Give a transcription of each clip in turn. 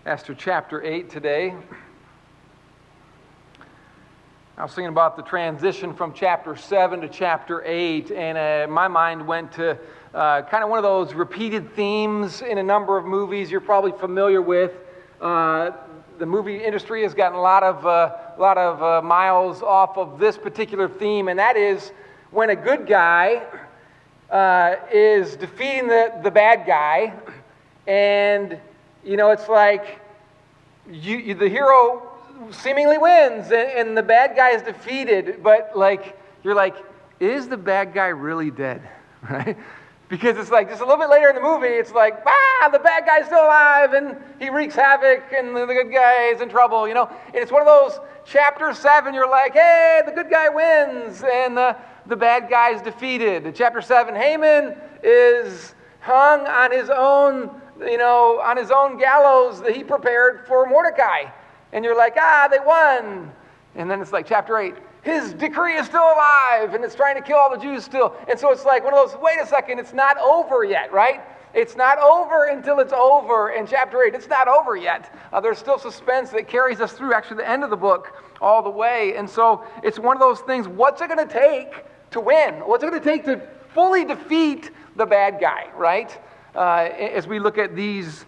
Esther chapter 8 today. I was thinking about the transition from chapter 7 to chapter 8, and my mind went to kind of one of those repeated themes in a number of movies you're probably familiar with. The movie industry has gotten a lot of miles off of this particular theme, and that is when a good guy is defeating the bad guy, and it's like the hero seemingly wins, and the bad guy is defeated, but you're like, is the bad guy really dead? Right? Because it's like just a little bit later in the movie, it's like, the bad guy's still alive, and he wreaks havoc, and the good guy is in trouble, And it's one of those, chapter 7, you're like, hey, the good guy wins, and the bad guy is defeated. In chapter 7, Haman is hung on his own gallows that he prepared for Mordecai. And you're like, they won. And then it's like chapter 8, his decree is still alive, and it's trying to kill all the Jews still. And so it's like one of those, wait a second, it's not over yet, right? It's not over until it's over. In chapter 8, it's not over yet. There's still suspense that carries us through actually the end of the book all the way. And so it's one of those things, what's it going to take to win? What's it going to take to fully defeat the bad guy, right? As we look at this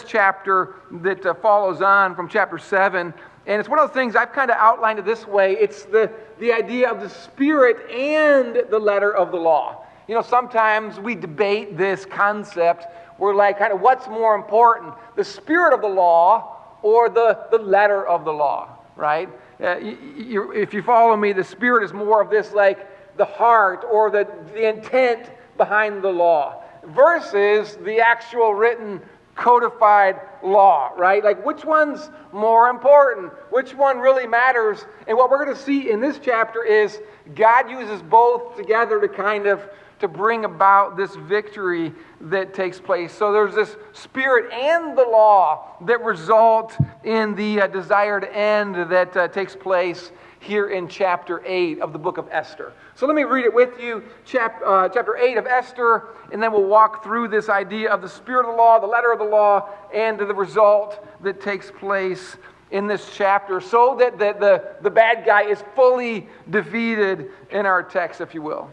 chapter that follows on from chapter 7, and it's one of those things I've kind of outlined it this way. It's the idea of the spirit and the letter of the law. Sometimes we debate this concept. We're like, kind of, what's more important, the spirit of the law or the letter of the law, right? If you follow me, the spirit is more of this, like the heart or the intent behind the law, versus the actual written codified law, right? Like, which one's more important? Which one really matters? And what we're going to see in this chapter is God uses both together to bring about this victory that takes place. So there's this spirit and the law that result in the desired end that takes place here in chapter 8 of the book of Esther. So let me read it with you, chapter 8 of Esther, and then we'll walk through this idea of the spirit of the law, the letter of the law, and the result that takes place in this chapter, so that the bad guy is fully defeated in our text, if you will.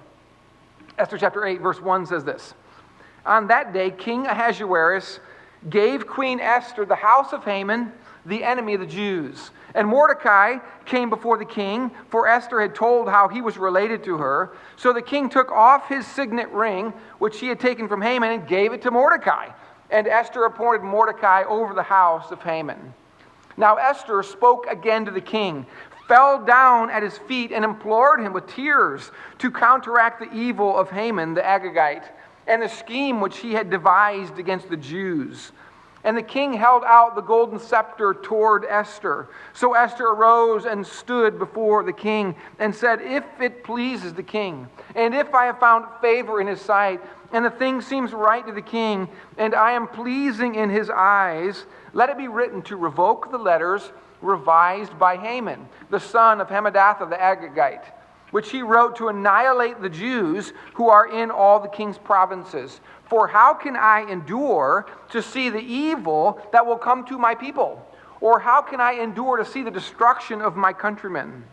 Esther chapter 8, verse 1 says this: On that day, King Ahasuerus gave Queen Esther the house of Haman, the enemy of the Jews. And Mordecai came before the king, for Esther had told how he was related to her. So the king took off his signet ring, which he had taken from Haman, and gave it to Mordecai. And Esther appointed Mordecai over the house of Haman. Now Esther spoke again to the king, fell down at his feet, and implored him with tears to counteract the evil of Haman the Agagite, and the scheme which he had devised against the Jews. And the king held out the golden scepter toward Esther. So Esther arose and stood before the king and said, If it pleases the king, and if I have found favor in his sight, and the thing seems right to the king, and I am pleasing in his eyes, let it be written to revoke the letters revised by Haman, the son of Hammedatha the Agagite, which he wrote to annihilate the Jews who are in all the king's provinces. For how can I endure to see the evil that will come to my people? Or how can I endure to see the destruction of my countrymen?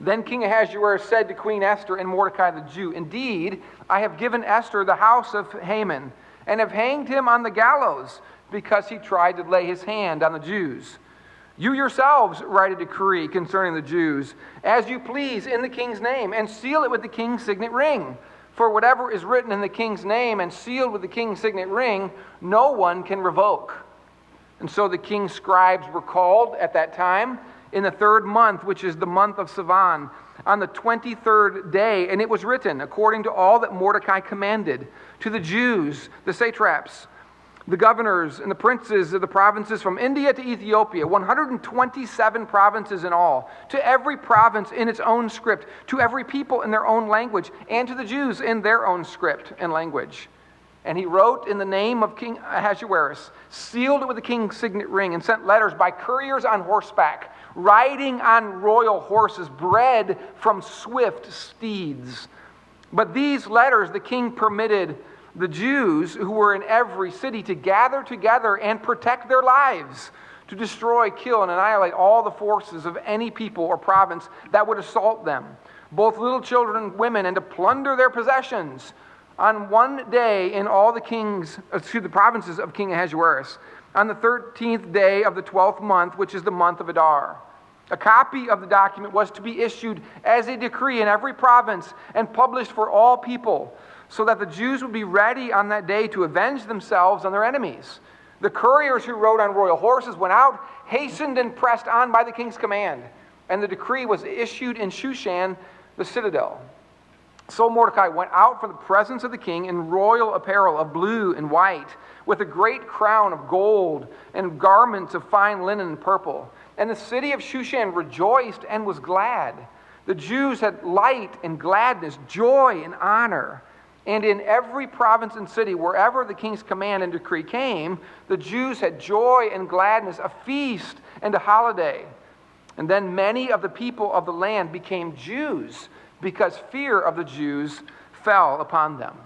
Then King Ahasuerus said to Queen Esther and Mordecai the Jew, Indeed, I have given Esther the house of Haman, and have hanged him on the gallows, because he tried to lay his hand on the Jews. You yourselves write a decree concerning the Jews, as you please in the king's name, and seal it with the king's signet ring. For whatever is written in the king's name and sealed with the king's signet ring, no one can revoke. And so the king's scribes were called at that time in the 3rd month, which is the month of Sivan, on the 23rd day. And it was written, according to all that Mordecai commanded, to the Jews, the satraps, the governors, and the princes of the provinces from India to Ethiopia, 127 provinces in all, to every province in its own script, to every people in their own language, and to the Jews in their own script and language. And he wrote in the name of King Ahasuerus, sealed it with the king's signet ring, and sent letters by couriers on horseback, riding on royal horses, bred from swift steeds. But these letters the king permitted the Jews who were in every city to gather together and protect their lives, to destroy, kill, and annihilate all the forces of any people or province that would assault them, both little children and women, and to plunder their possessions. On one day in all the provinces of King Ahasuerus, on the 13th day of the 12th month, which is the month of Adar. A copy of the document was to be issued as a decree in every province and published for all people, so that the Jews would be ready on that day to avenge themselves on their enemies. The couriers who rode on royal horses went out, hastened and pressed on by the king's command, and the decree was issued in Shushan, the citadel. So Mordecai went out from the presence of the king in royal apparel of blue and white, with a great crown of gold and garments of fine linen and purple. And the city of Shushan rejoiced and was glad. The Jews had light and gladness, joy and honor. And in every province and city, wherever the king's command and decree came, the Jews had joy and gladness, a feast and a holiday. And then many of the people of the land became Jews, because fear of the Jews fell upon them.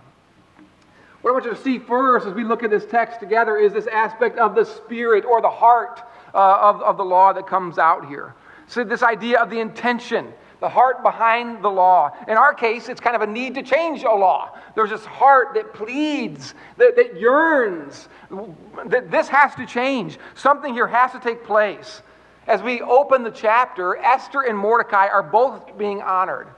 What I want you to see first as we look at this text together is this aspect of the spirit or the heart of the law that comes out here. So this idea of the intention, the heart behind the law. In our case, it's kind of a need to change a law. There's this heart that pleads, that yearns, that this has to change. Something here has to take place. As we open the chapter, Esther and Mordecai are both being honored.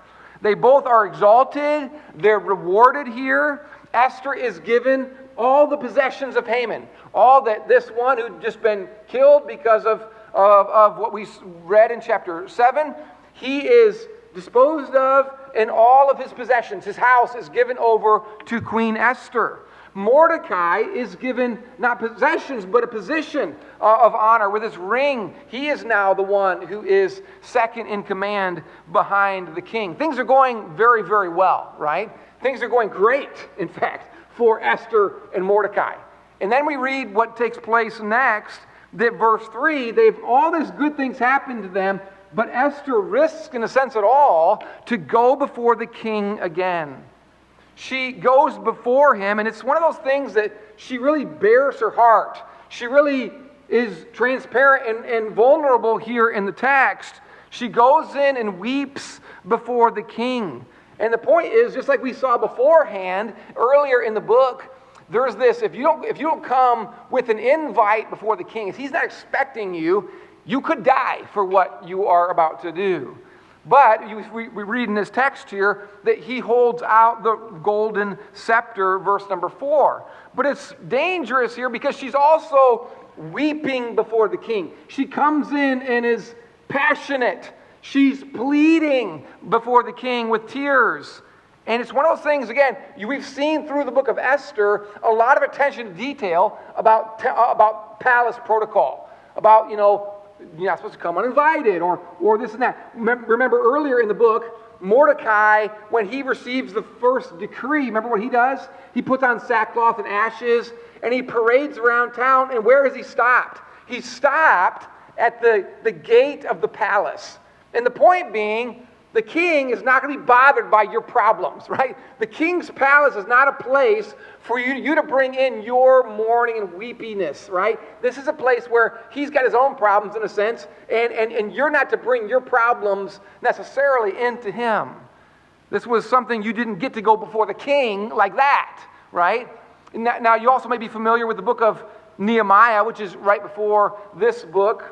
They both are exalted. They're rewarded here. Esther is given all the possessions of Haman. All that this one who'd just been killed because of what we read in chapter 7, he is disposed of, and all of his possessions, his house, is given over to Queen Esther. Mordecai is given not possessions, but a position of honor with his ring. He is now the one who is second in command behind the king. Things are going very, very well, right? Things are going great, in fact, for Esther and Mordecai. And then we read what takes place next, that verse 3, all these good things happen to them, but Esther risks, in a sense at all, to go before the king again. She goes before him, and it's one of those things that she really bears her heart. She really is transparent and vulnerable here in the text. She goes in and weeps before the king. And the point is, just like we saw beforehand, earlier in the book, there's this, if you don't come with an invite before the king, if he's not expecting you, you could die for what you are about to do. But we read in this text here that he holds out the golden scepter, verse number 4. But it's dangerous here because she's also weeping before the king. She comes in and is passionate. She's pleading before the king with tears. And it's one of those things, again, we've seen through the book of Esther a lot of attention to detail about palace protocol, about, you're not supposed to come uninvited, or this and that. Remember earlier in the book, Mordecai, when he receives the first decree, remember what he does? He puts on sackcloth and ashes, and he parades around town, and where has he stopped? He stopped at the gate of the palace. And the point being, the king is not going to be bothered by your problems, right? The king's palace is not a place for you to bring in your mourning and weepiness, right? This is a place where he's got his own problems in a sense, and you're not to bring your problems necessarily into him. This was something you didn't get to go before the king like that, right? Now you also may be familiar with the book of Nehemiah, which is right before this book.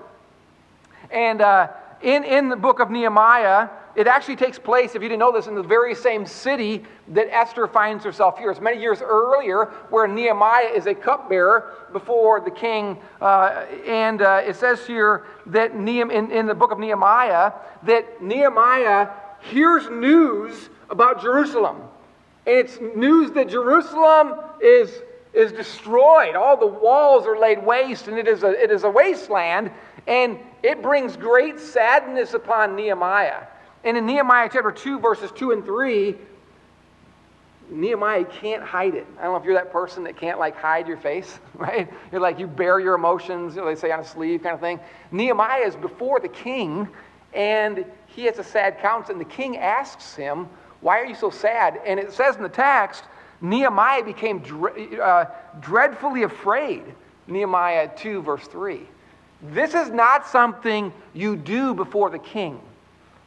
And in the book of Nehemiah, it actually takes place, if you didn't know this, in the very same city that Esther finds herself here. It's many years earlier where Nehemiah is a cupbearer before the king. And it says here that in the book of Nehemiah, that Nehemiah hears news about Jerusalem. And it's news that Jerusalem is destroyed. All the walls are laid waste, and it is a wasteland. And it brings great sadness upon Nehemiah. And in Nehemiah chapter 2, verses 2 and 3, Nehemiah can't hide it. I don't know if you're that person that can't hide your face, right? You're you bear your emotions, they say on a sleeve kind of thing. Nehemiah is before the king, and he has a sad countenance, and the king asks him, "Why are you so sad?" And it says in the text Nehemiah became dreadfully afraid. Nehemiah 2, verse 3. This is not something you do before the king.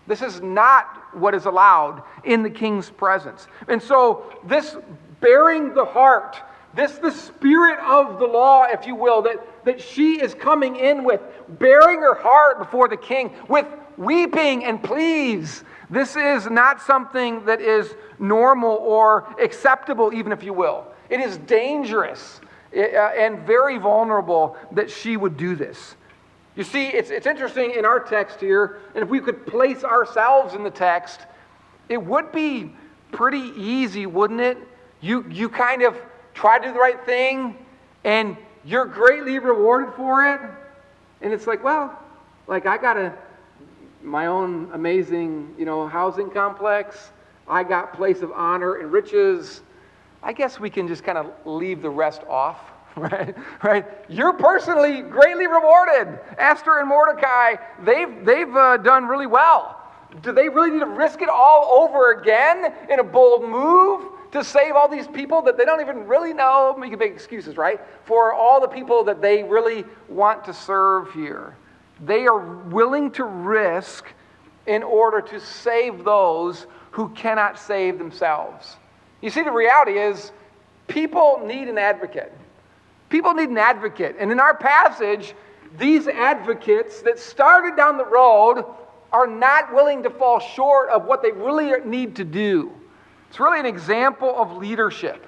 This is not what is allowed in the king's presence. And so this bearing the heart, the spirit of the law, if you will, that she is coming in with, bearing her heart before the king with weeping and pleas. This is not something that is normal or acceptable, even if you will. It is dangerous and very vulnerable that she would do this. You see, it's interesting in our text here, and if we could place ourselves in the text, it would be pretty easy, wouldn't it? You kind of try to do the right thing, and you're greatly rewarded for it. And it's like, well, like I got my own amazing, housing complex. I got place of honor and riches. I guess we can just kind of leave the rest off. Right? You're personally greatly rewarded. Esther and Mordecai, they've done really well. Do they really need to risk it all over again in a bold move to save all these people that they don't even really know? Make big excuses, right? For all the people that they really want to serve here. They are willing to risk in order to save those who cannot save themselves. You see, the reality is people need an advocate. People need an advocate. And in our passage, these advocates that started down the road are not willing to fall short of what they really need to do. It's really an example of leadership.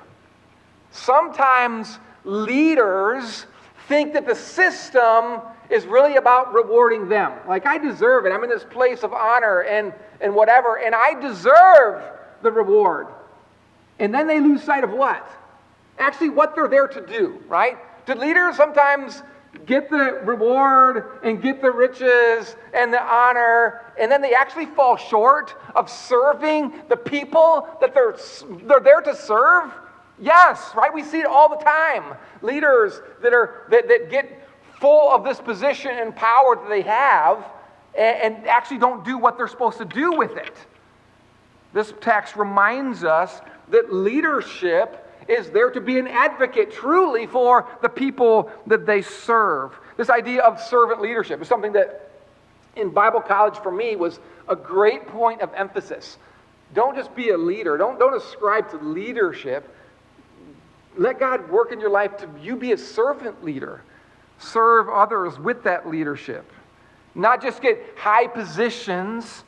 Sometimes leaders think that the system is really about rewarding them. Like, I deserve it. I'm in this place of honor and whatever, and I deserve the reward. And then they lose sight of what? Actually, what they're there to do, right? Do leaders sometimes get the reward and get the riches and the honor, and then they actually fall short of serving the people that they're there to serve? Yes, right? We see it all the time. Leaders that get full of this position and power that they have and actually don't do what they're supposed to do with it. This text reminds us that leadership is there to be an advocate truly for the people that they serve. This idea of servant leadership is something that in Bible college for me was a great point of emphasis. Don't just be a leader. Don't ascribe to leadership. Let God work in your life to you be a servant leader. Serve others with that leadership. Not just get high positions,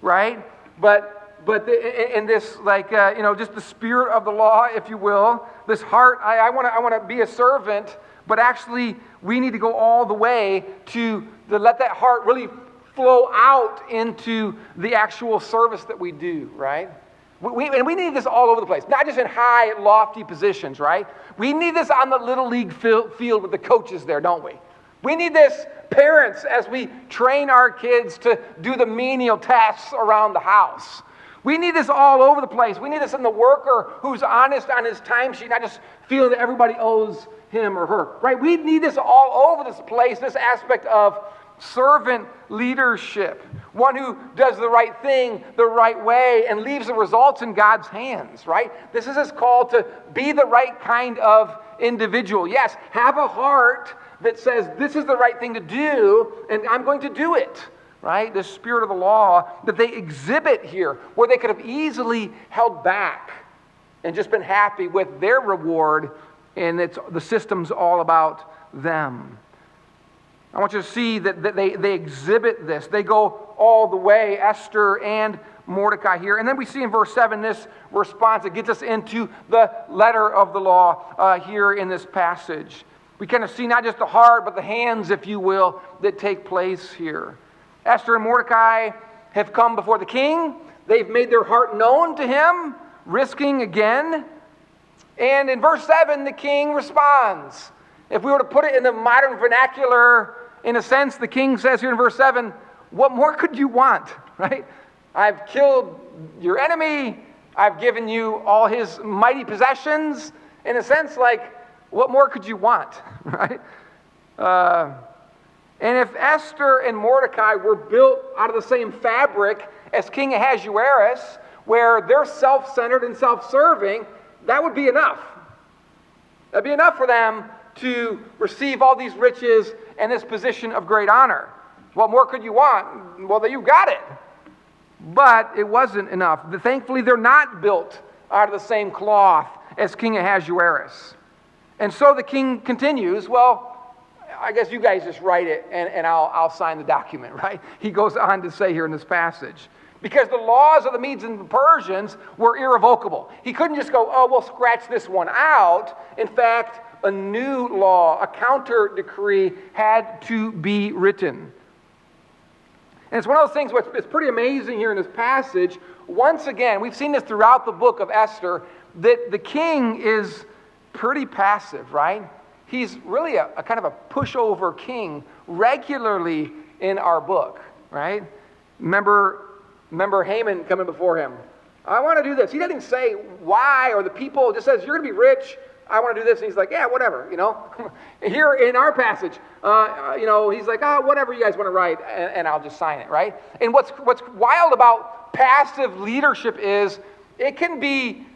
right? But in this, just the spirit of the law, if you will, this heart, I want to be a servant, but actually we need to go all the way to let that heart really flow out into the actual service that we do, right? We need this all over the place, not just in high, lofty positions, right? We need this on the little league field with the coaches there, don't we? We need this, parents, as we train our kids to do the menial tasks around the house. We need this all over the place. We need this in the worker who's honest on his timesheet, not just feeling that everybody owes him or her, right? We need this all over this place, this aspect of servant leadership. One who does the right thing the right way and leaves the results in God's hands, right? This is his call to be the right kind of individual. Yes, have a heart that says this is the right thing to do and I'm going to do it. Right? The spirit of the law that they exhibit here, where they could have easily held back and just been happy with their reward, and the system's all about them. I want you to see that they exhibit this. They go all the way, Esther and Mordecai here. And then we see in verse 7 this response that gets us into the letter of the law here in this passage. We kind of see not just the heart, but the hands, if you will, that take place here. Esther and Mordecai have come before the king. They've made their heart known to him, risking again. And in verse 7, the king responds. If we were to put it in the modern vernacular, in a sense, the king says here in verse 7, what more could you want, right? I've killed your enemy. I've given you all his mighty possessions. In a sense, like, what more could you want, right? And if Esther and Mordecai were built out of the same fabric as King Ahasuerus, where they're self-centered and self-serving, that would be enough. That'd be enough for them to receive all these riches and this position of great honor. What more could you want? Well, you got it. But it wasn't enough. Thankfully, they're not built out of the same cloth as King Ahasuerus. And so the king continues, well, I guess you guys just write it and I'll sign the document, right? He goes on to say here in this passage, because the laws of the Medes and the Persians were irrevocable. He couldn't just go, oh, we'll scratch this one out. In fact, a new law, a counter decree had to be written. And it's one of those things where it's pretty amazing here in this passage. Once again, we've seen this throughout the book of Esther, that the king is pretty passive, right? He's really a kind of a pushover king regularly in our book, right? Remember Haman coming before him. I want to do this. He doesn't say why, or the people just says, you're going to be rich. I want to do this. And he's like, yeah, whatever, Here in our passage, he's like, whatever you guys want to write, and I'll just sign it, right? And what's wild about passive leadership is it can be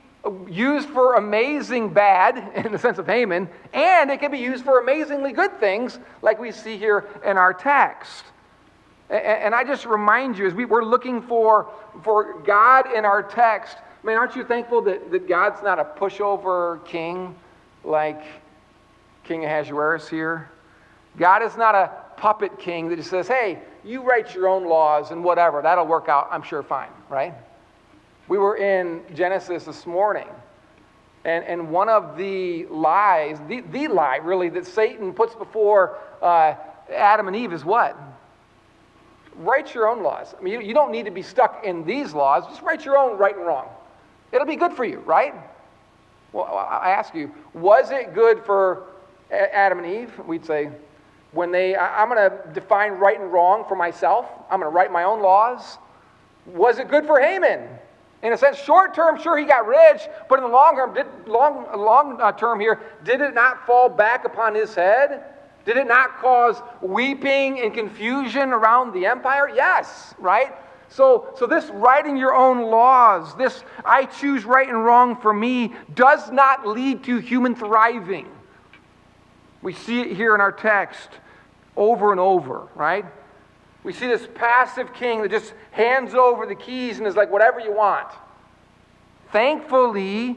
used for amazing bad, in the sense of Haman, and it can be used for amazingly good things, like we see here in our text. And I just remind you, as we're looking for God in our text, man, aren't you thankful that God's not a pushover king like King Ahasuerus here? God is not a puppet king that just says, hey, you write your own laws and whatever, that'll work out, I'm sure, fine, right? We were in Genesis this morning, and one of the lies, the lie really, that Satan puts before Adam and Eve is what? Write your own laws. I mean, you don't need to be stuck in these laws. Just write your own right and wrong. It'll be good for you, right? Well, I ask you, was it good for Adam and Eve? We'd say, I'm going to define right and wrong for myself. I'm going to write my own laws. Was it good for Haman? In a sense, short term, sure, he got rich, but in the long term here, did it not fall back upon his head? Did it not cause weeping and confusion around the empire? Yes, right? So this writing your own laws, this I choose right and wrong for me, does not lead to human thriving. We see it here in our text over and over, right? We see this passive king that just hands over the keys and is like, whatever you want. Thankfully,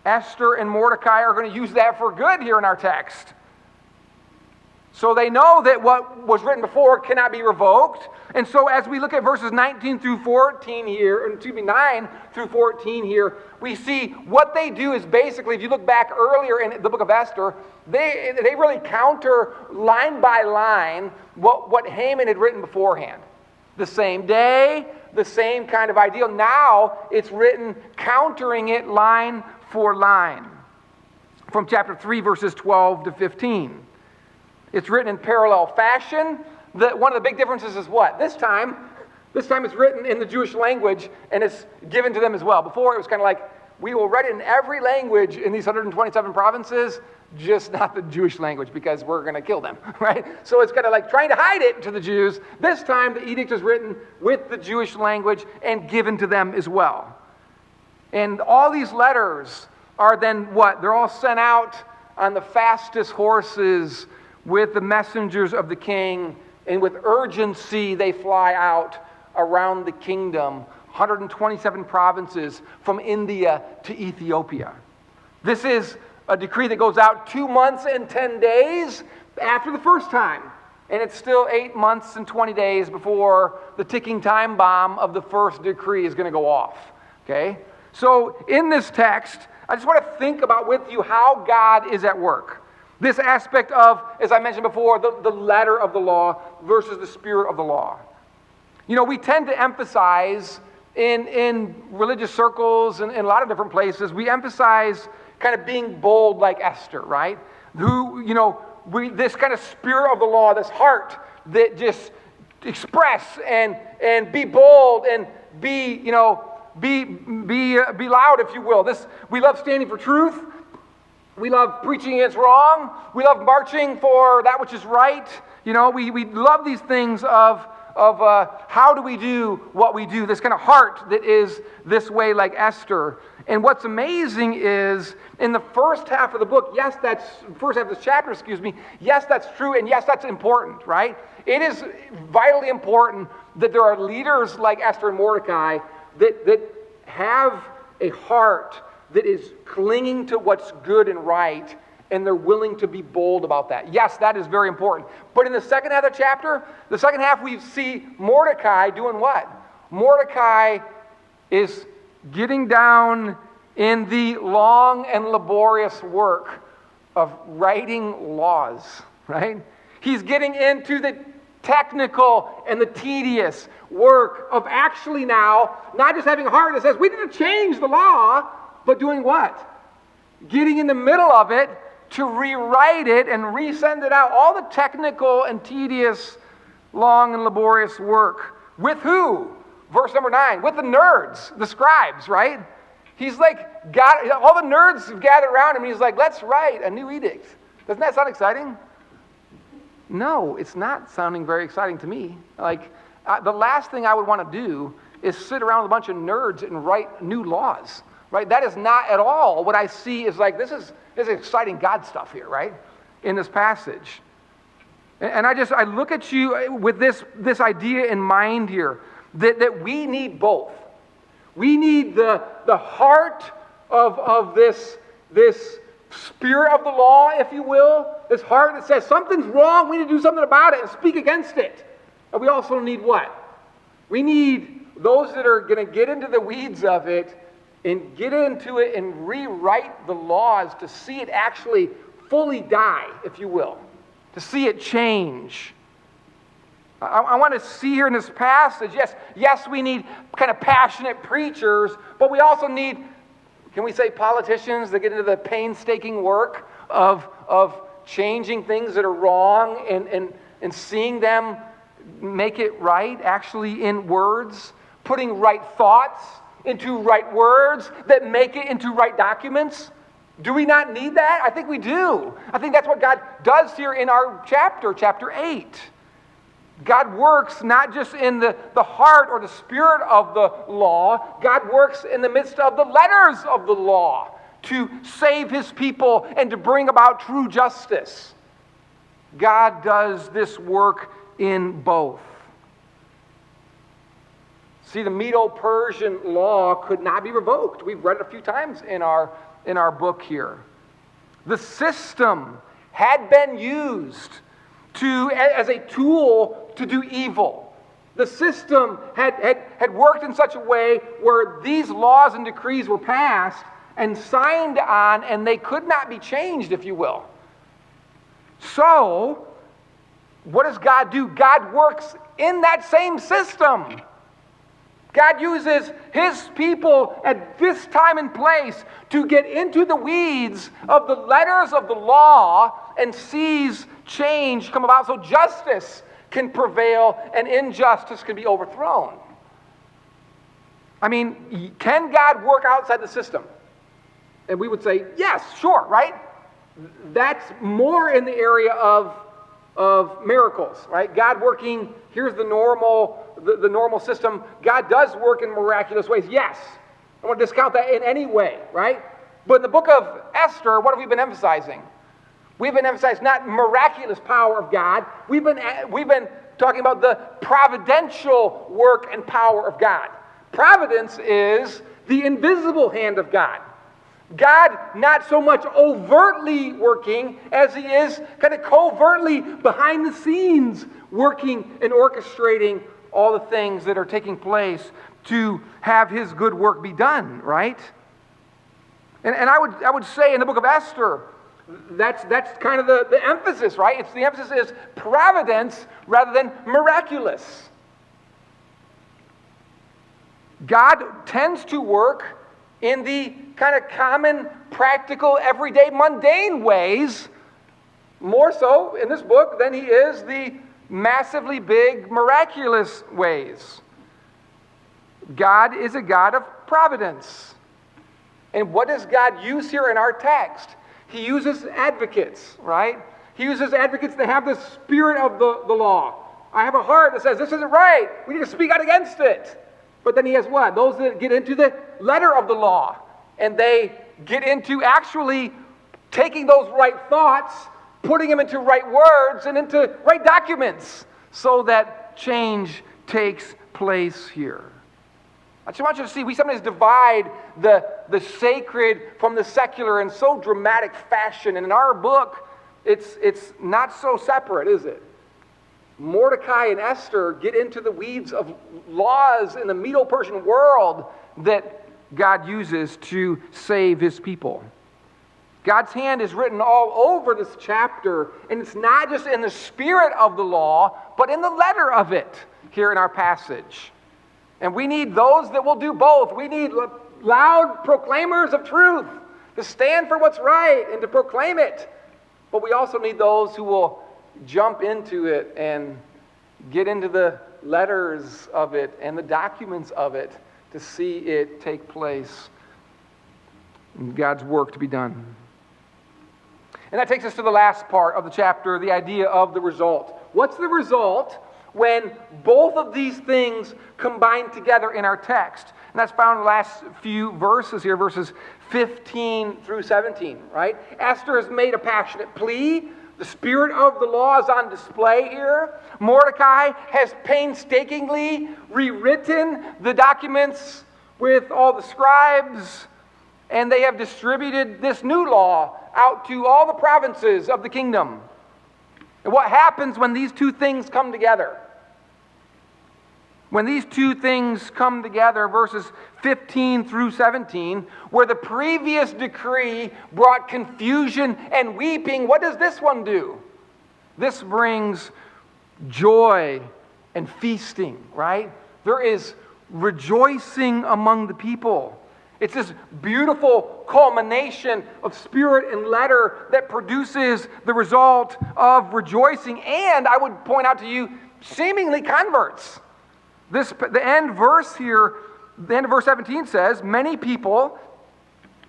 Esther and Mordecai are going to use that for good here in our text. So they know that what was written before cannot be revoked. And so as we look at verses 19 through 14 here, 9 through 14 here, we see what they do is basically, if you look back earlier in the book of Esther, they really counter line by line what Haman had written beforehand. The same day, the same kind of ideal. Now it's written countering it line for line. From chapter 3, verses 12 to 15. It's written in parallel fashion. One of the big differences is what? This time it's written in the Jewish language, and it's given to them as well. Before, it was kind of like, we will write it in every language in these 127 provinces, just not the Jewish language, because we're going to kill them, right? So it's kind of like trying to hide it to the Jews. This time, the edict is written with the Jewish language and given to them as well. And all these letters are then what? They're all sent out on the fastest horses with the messengers of the king, and with urgency they fly out around the kingdom, 127 provinces from India to Ethiopia. This is a decree that goes out 2 months and 10 days after the first time, and it's still 8 months and 20 days before the ticking time bomb of the first decree is going to go off. Okay? So in this text, I just want to think about with you how God is at work. This aspect of, as I mentioned before, the letter of the law versus the spirit of the law. We tend to emphasize in religious circles and in a lot of different places, we emphasize kind of being bold like Esther, right? This kind of spirit of the law, this heart that just express and be bold and be loud, if you will. We love standing for truth. We love preaching against wrong. We love marching for that which is right. We love these things of how do we do what we do, this kind of heart that is this way like Esther. And what's amazing is in the first half of the book, first half of this chapter, yes, that's true, and yes, that's important, right? It is vitally important that there are leaders like Esther and Mordecai that have a heart that is clinging to what's good and right, and they're willing to be bold about that. Yes, that is very important. But in the second half of the chapter, the second half, we see Mordecai doing what? Mordecai is getting down in the long and laborious work of writing laws, right? He's getting into the technical and the tedious work of actually now not just having a heart that says we need to change the law, but doing what? Getting in the middle of it to rewrite it and resend it out. All the technical and tedious, long and laborious work. With who? Verse number 9. With the nerds, the scribes, right? He's like, all the nerds have gathered around him, and he's like, let's write a new edict. Doesn't that sound exciting? No, it's not sounding very exciting to me. Like, the last thing I would want to do is sit around with a bunch of nerds and write new laws. Right? That is not at all what I see is like, this is exciting God stuff here, right? In this passage. And I look at you with this idea in mind here, that we need both. We need the heart of this spirit of the law, if you will, this heart that says something's wrong, we need to do something about it and speak against it. And we also need what? We need those that are going to get into the weeds of it and get into it and rewrite the laws to see it actually fully die, if you will, to see it change. I want to see here in this passage, yes, we need kind of passionate preachers, but we also need, can we say politicians that get into the painstaking work of changing things that are wrong and seeing them make it right, actually in words, putting right thoughts into right words that make it into right documents? Do we not need that? I think we do. I think that's what God does here in our chapter 8. God works not just in the heart or the spirit of the law. God works in the midst of the letters of the law to save his people and to bring about true justice. God does this work in both. See, the Medo-Persian law could not be revoked. We've read it a few times in our book here. The system had been used as a tool to do evil. The system had worked in such a way where these laws and decrees were passed and signed on, and they could not be changed, if you will. So, what does God do? God works in that same system. God uses his people at this time and place to get into the weeds of the letters of the law and sees change come about so justice can prevail and injustice can be overthrown. I mean, can God work outside the system? And we would say, yes, sure, right? That's more in the area of miracles, right? God working, here's the normal system. God does work in miraculous ways, yes. I want to discount that in any way, right? But in the book of Esther, what have we been emphasizing? We've been emphasizing not miraculous power of God. We've been talking about the providential work and power of God. Providence is the invisible hand of God. God not so much overtly working as he is kind of covertly behind the scenes working and orchestrating all the things that are taking place to have his good work be done, right? And I would say in the book of Esther, that's kind of the emphasis, right? The emphasis is providence rather than miraculous. God tends to work in the kind of common, practical, everyday, mundane ways, more so in this book than he is the massively big, miraculous ways. God is a God of providence. And what does God use here in our text? He uses advocates, right? He uses advocates that have the spirit of the law, I have a heart that says this isn't right. We need to speak out against it. But then he has what? Those that get into the letter of the law. And they get into actually taking those right thoughts, putting them into right words and into right documents so that change takes place here. I just want you to see, we sometimes divide the sacred from the secular in so dramatic fashion. And in our book, it's not so separate, is it? Mordecai and Esther get into the weeds of laws in the Medo-Persian world that God uses to save his people. God's hand is written all over this chapter, and it's not just in the spirit of the law, but in the letter of it here in our passage. And we need those that will do both. We need loud proclaimers of truth to stand for what's right and to proclaim it. But we also need those who will jump into it and get into the letters of it and the documents of it to see it take place and God's work to be done. And that takes us to the last part of the chapter, the idea of the result. What's the result when both of these things combine together in our text? And that's found in the last few verses here, verses 15 through 17, right? Esther has made a passionate plea. The spirit of the law is on display here. Mordecai has painstakingly rewritten the documents with all the scribes, and they have distributed this new law out to all the provinces of the kingdom. And what happens when these two things come together? When these two things come together, verses 15 through 17, where the previous decree brought confusion and weeping, what does this one do? This brings joy and feasting, right? There is rejoicing among the people. It's this beautiful culmination of spirit and letter that produces the result of rejoicing. And I would point out to you, seemingly converts. The end verse here, the end of verse 17 says, many people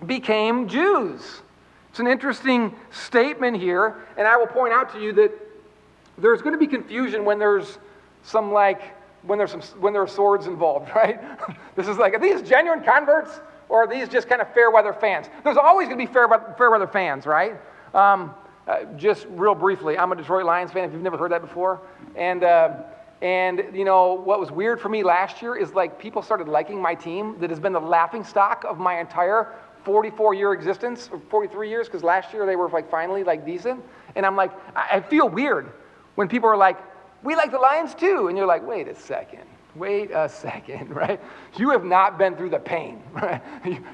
became Jews. It's an interesting statement here, and I will point out to you that there's going to be confusion when there's when there are swords involved, right? This is like, are these genuine converts or are these just kind of fair weather fans? There's always going to be fair weather fans, right? Just real briefly, I'm a Detroit Lions fan if you've never heard that before, and you know, what was weird for me last year is like people started liking my team that has been the laughing stock of my entire 44-year existence, or 43 years, because last year they were like finally like decent. And I'm like, I feel weird when people are like, we like the Lions too. And you're like, wait a second, right? You have not been through the pain, right?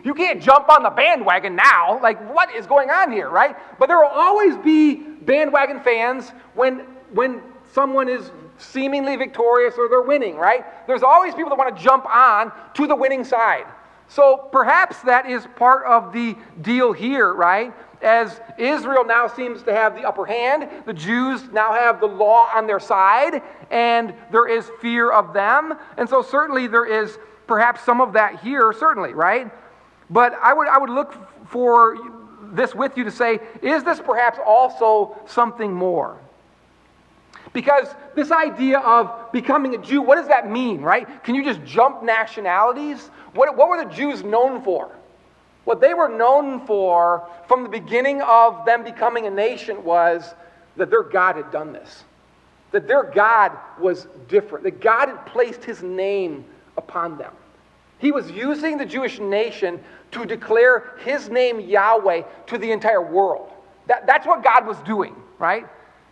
You can't jump on the bandwagon now. Like, what is going on here, right? But there will always be bandwagon fans when someone is seemingly victorious or they're winning, right? There's always people that want to jump on to the winning side. So perhaps that is part of the deal here, right? As Israel now seems to have the upper hand, the Jews now have the law on their side, and there is fear of them. And so certainly there is perhaps some of that here, certainly, right? But I would look for this with you to say, is this perhaps also something more? Because this idea of becoming a Jew, what does that mean, right? Can you just jump nationalities? What were the Jews known for? What they were known for from the beginning of them becoming a nation was that their God had done this. That their God was different. That God had placed his name upon them. He was using the Jewish nation to declare his name Yahweh to the entire world. That's what God was doing, right?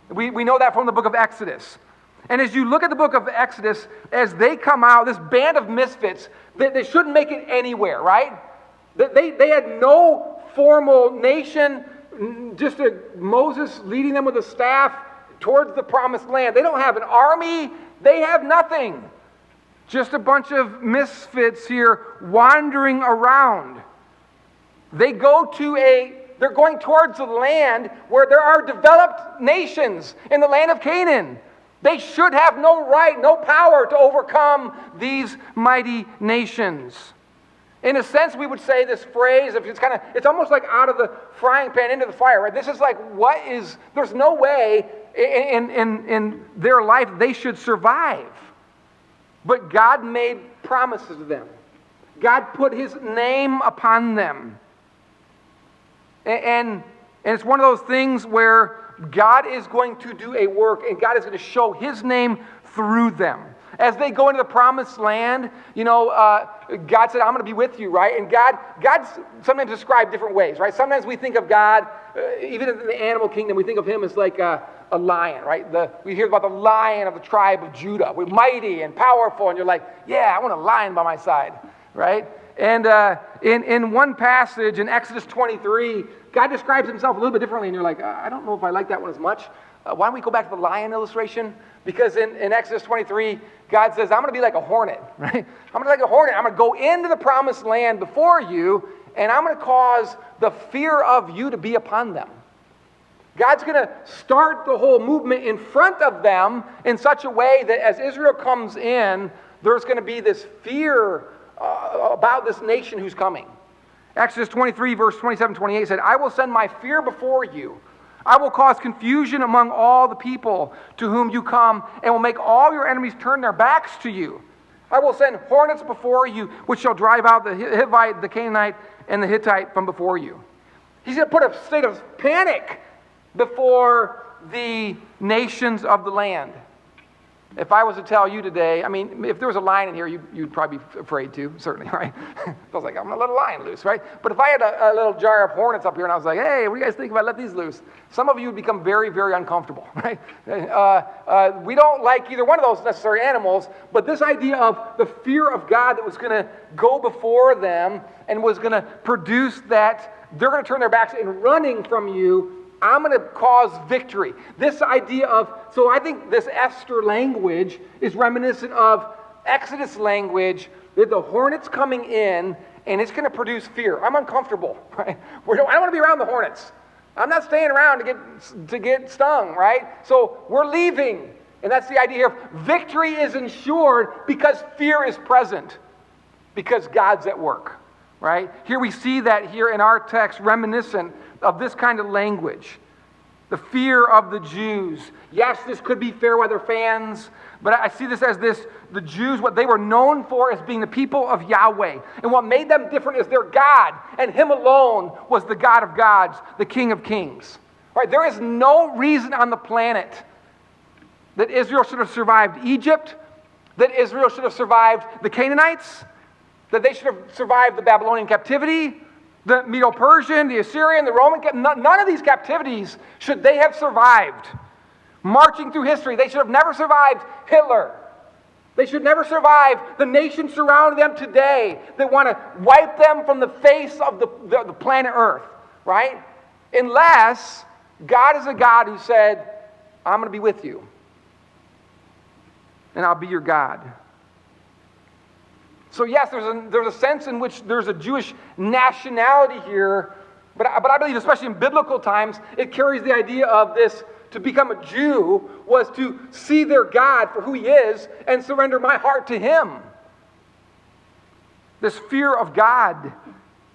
We know that from the book of Exodus. And as you look at the book of Exodus, as they come out, this band of misfits, they shouldn't make it anywhere, right? They had no formal nation, just Moses leading them with a staff towards the promised land. They don't have an army. They have nothing. Just a bunch of misfits here wandering around. They're going towards the land where there are developed nations in the land of Canaan. They should have no right, no power to overcome these mighty nations. In a sense, we would say this phrase, it's almost like out of the frying pan into the fire, right? This is like, there's no way in their life they should survive. But God made promises to them. God put his name upon them. And it's one of those things where God is going to do a work, and God is going to show his name through them. As they go into the promised land, God said, I'm going to be with you, right? And God's sometimes described different ways, right? Sometimes we think of God, even in the animal kingdom, we think of him as like a lion, right? We hear about the lion of the tribe of Judah. We're mighty and powerful, and you're like, yeah, I want a lion by my side, right? And in one passage in Exodus 23, God describes himself a little bit differently, and you're like, I don't know if I like that one as much. Why don't we go back to the lion illustration? Because in Exodus 23, God says, I'm going to be like a hornet, right? I'm going to be like a hornet. I'm going to go into the promised land before you, and I'm going to cause the fear of you to be upon them. God's going to start the whole movement in front of them in such a way that as Israel comes in, there's going to be this fear about this nation who's coming. Exodus 23, verse 27-28 said, I will send my fear before you. I will cause confusion among all the people to whom you come, and will make all your enemies turn their backs to you. I will send hornets before you, which shall drive out the Hivite, the Canaanite, and the Hittite from before you. He's going to put a state of panic before the nations of the land. If I was to tell you today, I mean, if there was a lion in here, you'd probably be afraid too, certainly, right? I was like, I'm going to let a lion loose, right? But if I had a little jar of hornets up here and I was like, hey, what do you guys think if I let these loose? Some of you would become very, very uncomfortable, right? We don't like either one of those necessary animals, but this idea of the fear of God that was going to go before them and was going to produce that they're going to turn their backs and running from you, I'm going to cause victory. This idea of, so I think this Esther language is reminiscent of Exodus language, that the hornets coming in, and it's going to produce fear. I'm uncomfortable, right? I don't want to be around the hornets. I'm not staying around to get stung, right? So we're leaving. And that's the idea here. Victory is ensured because fear is present, because God's at work, right? Here we see that here in our text, reminiscent of this kind of language. The fear of the Jews. Yes, this could be fair weather fans, but I see this as the Jews, what they were known for as being the people of Yahweh. And what made them different is their God, and him alone was the God of gods, the King of kings. Right? There is no reason on the planet that Israel should have survived Egypt, that Israel should have survived the Canaanites, that they should have survived the Babylonian captivity, the Medo-Persian, the Assyrian, the Roman, none of these captivities should they have survived. Marching through history, they should have never survived Hitler. They should never survive the nations surrounding them today that want to wipe them from the face of the planet Earth, right? Unless God is a God who said, I'm going to be with you, and I'll be your God. So yes, there's a sense in which there's a Jewish nationality here, but I believe, especially in biblical times, it carries the idea of this, to become a Jew was to see their God for who he is and surrender my heart to him. This fear of God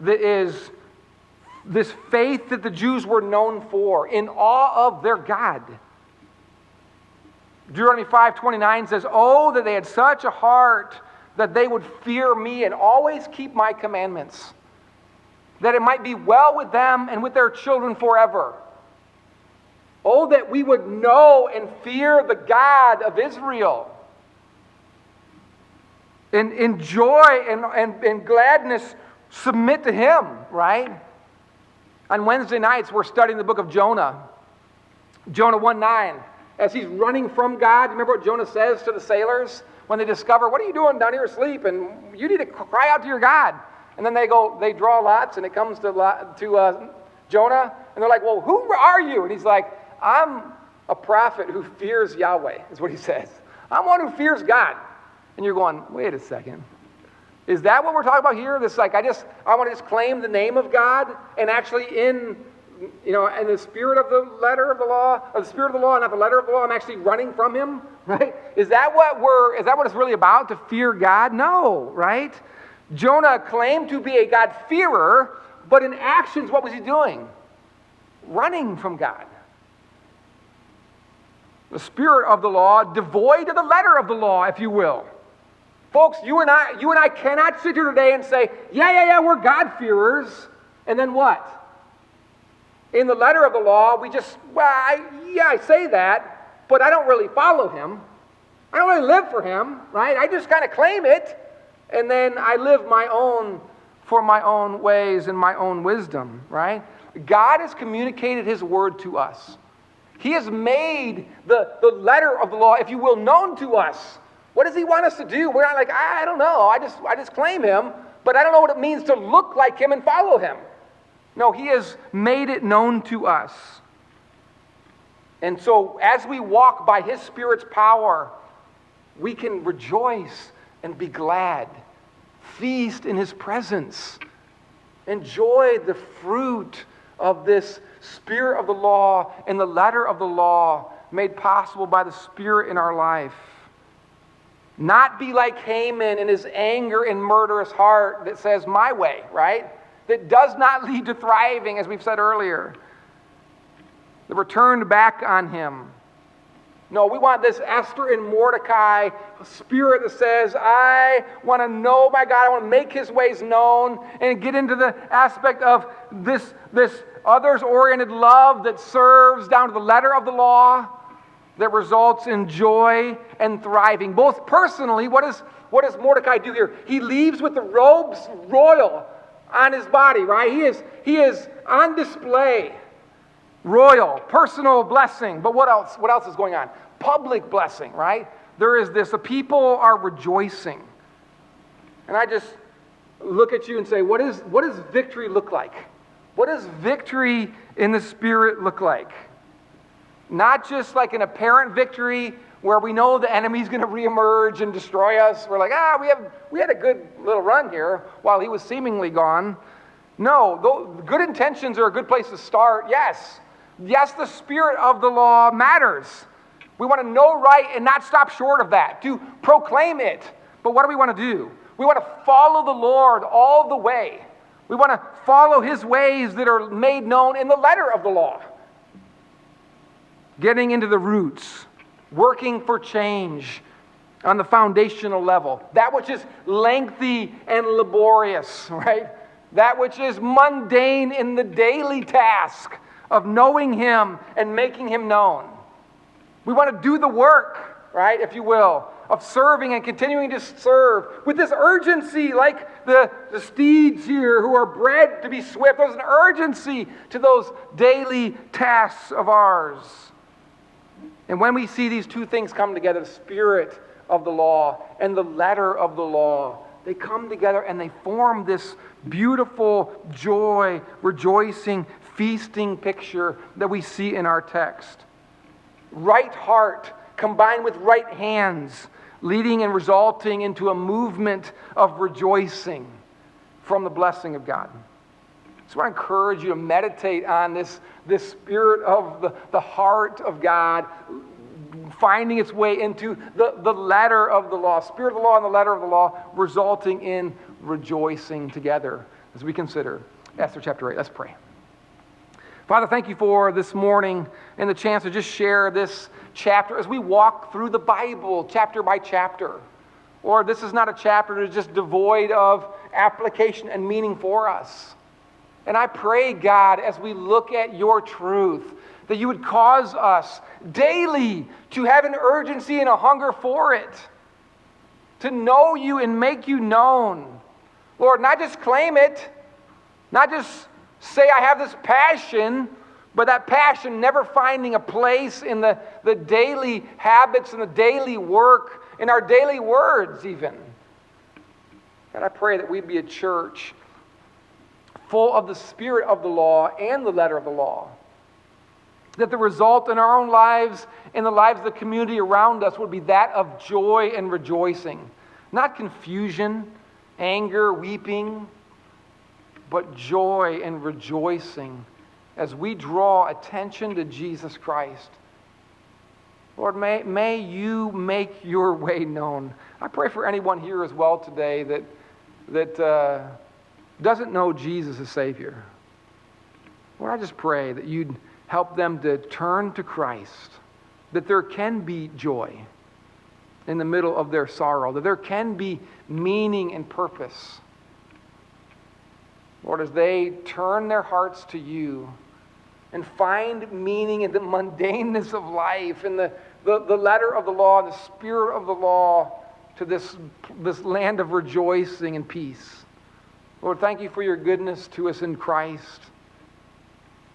that is this faith that the Jews were known for, in awe of their God. Deuteronomy 5:29 says, oh, that they had such a heart that they would fear me and always keep my commandments, that it might be well with them and with their children forever. Oh, that we would know and fear the God of Israel, and in joy and gladness submit to him, right? On Wednesday nights, we're studying the book of Jonah. Jonah 1:9. As he's running from God, remember what Jonah says to the sailors? When they discover, what are you doing down here asleep? And you need to cry out to your God. And then they draw lots, and it comes to Jonah. And they're like, well, who are you? And he's like, I'm a prophet who fears Yahweh, is what he says. I'm one who fears God. And you're going, wait a second. Is that what we're talking about here? This like, I want to just claim the name of God, and actually in the spirit of the letter of the law, or the spirit of the law, not the letter of the law, I'm actually running from him, right? Is that what it's really about, to fear God? No, right? Jonah claimed to be a God-fearer, but in actions, what was he doing? Running from God. The spirit of the law, devoid of the letter of the law, if you will. Folks, you and I cannot sit here today and say, yeah, we're God-fearers. And then what? In the letter of the law, we just, I say that, but I don't really follow him. I don't really live for him, right? I just kind of claim it, and then I live for my own ways and my own wisdom, right? God has communicated his word to us. He has made the letter of the law, if you will, known to us. What does he want us to do? We're not like, I don't know. I just claim him, but I don't know what it means to look like him and follow him. No, he has made it known to us. And so as we walk by his Spirit's power, we can rejoice and be glad, feast in his presence, enjoy the fruit of this Spirit of the law and the letter of the law made possible by the Spirit in our life. Not be like Haman in his anger and murderous heart that says, my way, right? That does not lead to thriving, as we've said earlier. That were turned back on him. No, we want this Esther and Mordecai spirit that says, I want to know my God, I want to make his ways known, and get into the aspect of this others-oriented love that serves down to the letter of the law, that results in joy and thriving. Both personally, what does Mordecai do here? He leaves with the robes royal on his body, right? He is on display. Royal, personal blessing. But what else? What else is going on? Public blessing, right? There is this. The people are rejoicing. And I just look at you and say, what does victory look like? What does victory in the Spirit look like? Not just like an apparent victory where we know the enemy's going to reemerge and destroy us. We're like, we had a good little run here while he was seemingly gone. No, good intentions are a good place to start. Yes, the Spirit of the law matters. We want to know right and not stop short of that, to proclaim it. But what do we want to do? We want to follow the Lord all the way. We want to follow his ways that are made known in the letter of the law. Getting into the roots, working for change on the foundational level. That which is lengthy and laborious, right? That which is mundane in the daily task of knowing him and making him known. We want to do the work, right, if you will, of serving and continuing to serve with this urgency, like the steeds here who are bred to be swift. There's an urgency to those daily tasks of ours. And when we see these two things come together, the Spirit of the law and the letter of the law, they come together and they form this beautiful joy, rejoicing, feasting picture that we see in our text. Right heart combined with right hands, leading and resulting into a movement of rejoicing from the blessing of God. So I encourage you to meditate on this spirit of the heart of God finding its way into the letter of the law. Spirit of the law and the letter of the law resulting in rejoicing together as we consider Esther chapter 8. Let's pray. Father, thank you for this morning and the chance to just share this chapter as we walk through the Bible chapter by chapter. Lord, this is not a chapter that is just devoid of application and meaning for us. And I pray, God, as we look at your truth, that you would cause us daily to have an urgency and a hunger for it, to know you and make you known. Lord, not just claim it, not just say I have this passion, but that passion never finding a place in the daily habits and the daily work, in our daily words even. God, I pray that we'd be a church full of the Spirit of the law and the letter of the law. That the result in our own lives and the lives of the community around us would be that of joy and rejoicing. Not confusion, anger, weeping, but joy and rejoicing as we draw attention to Jesus Christ. Lord, may you make your way known. I pray for anyone here as well today that doesn't know Jesus as Savior. Lord, I just pray that you'd help them to turn to Christ, that there can be joy in the middle of their sorrow, that there can be meaning and purpose. Lord, as they turn their hearts to you and find meaning in the mundaneness of life, in the letter of the law, the spirit of the law, to this land of rejoicing and peace. Lord, thank you for your goodness to us in Christ.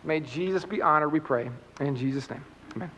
May Jesus be honored, we pray. In Jesus' name, amen.